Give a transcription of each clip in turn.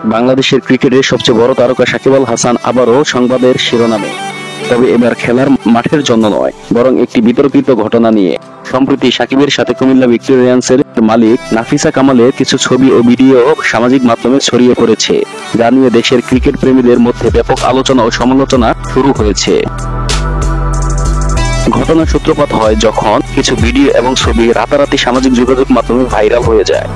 বাংলাদেশের ক্রিকেটের সবচেয়ে বড় তারকা সাকিব আল হাসান আবারও সংবাদের শিরোনামে। তবে এবার খেলার মাঠের জন্য নয়, বরং একটি বিতর্কিত ঘটনা নিয়ে। সম্প্রতি সাকিবের সাথে কুমিল্লা ভিক্টোরিয়ান্সের মালিক নাফিসা কামালের কিছু ছবি ও ভিডিও সামাজিক মাধ্যমে ছড়িয়ে পড়েছে, যা নিয়ে দেশের ক্রিকেট প্রেমীদের মধ্যে ব্যাপক আলোচনা ও সমালোচনা শুরু হয়েছে। ঘটনার সূত্রপাত হয় যখন কিছু ভিডিও এবং ছবি রাতারাতি সামাজিক যোগাযোগ মাধ্যমে ভাইরাল হয়ে যায়।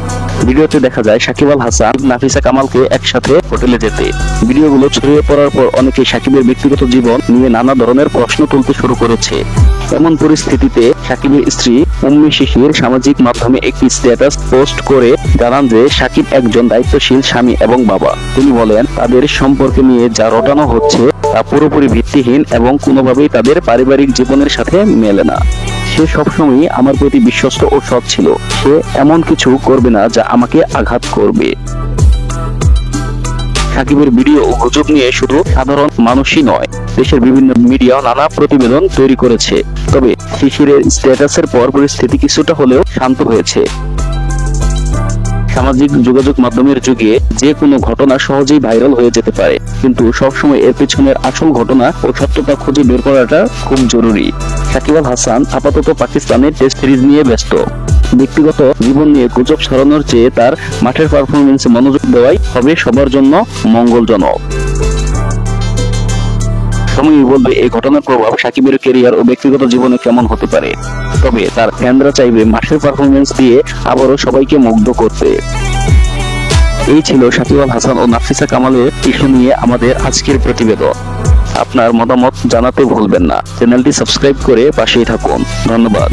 ভিডিওতে দেখা যায় সাকিব আল হাসান নাফিসা কামালকে একসাথে হোটেলে যেতে। ভিডিওগুলো ছড়িয়ে পড়ার পর অনেকেই সাকিবের ব্যক্তিগত জীবন নিয়ে নানা ধরনের প্রশ্ন তুলতে শুরু করেছে। এমন পরিস্থিতিতে সাকিবের স্ত্রী উম্মি শিশির সামাজিক মাধ্যমে একটি স্ট্যাটাস পোস্ট করে জানান যে সাকিব একজন দায়িত্বশীল স্বামী এবং বাবা। তিনি বলেন, তাদের সম্পর্কে নিয়ে যা রটানো হচ্ছে তা পুরোপুরি ভিত্তিহীন এবং কোনোভাবেই তাদের পারিবারিক জীবনের সাথে মেলে না। সে সবসময়ই আমার প্রতি বিশ্বস্ত ও সৎ ছিল। সে এমন কিছু করবে না যা আমাকে আঘাত করবে। সাকিবের ভিডিও ও গুজব নিয়ে শুধু সাধারণ মানুষই নয়, দেশের বিভিন্ন মিডিয়াও নানা প্রতিবেদন তৈরি করেছে। তবে শিশিরের স্ট্যাটাসের পর পরিস্থিতি কিছুটা হলেও শান্ত হয়েছে। সামাজিক যোগাযোগ মাধ্যমের যুগে যে কোনো ঘটনা সহজেই ভাইরাল হয়ে যেতে পারে, কিন্তু সবসময় এর পেছনের আসল ঘটনা ও সত্যতা খুঁজে বের করাটা খুব জরুরি। সাকিব আল হাসান আপাতত পাকিস্তানের টেস্ট সিরিজ নিয়ে ব্যস্ত। ব্যক্তিগত জীবন নিয়ে গুজব ছড়ানোর চেয়ে তার মাঠের পারফরমেন্সে মনোযোগ দেওয়াই হবে সবার জন্য মঙ্গলজনক। সময়ই বলবে এই ঘটনার প্রভাব সাকিবের ক্যারিয়ার ও ব্যক্তিগত জীবনে কেমন হতে পারে। তবে তার ফ্যানরা চাইবে মাঠের পারফরমেন্স দিয়ে আবারও সবাইকে মুগ্ধ করতে। এই ছিল সাকিব আল হাসান ও নাফিসা কামালের ইস্যু নিয়ে আমাদের আজকের প্রতিবেদন। আপনার মতামত জানাতে ভুলবেন না। চ্যানেলটি সাবস্ক্রাইব করে পাশেই থাকুন। ধন্যবাদ।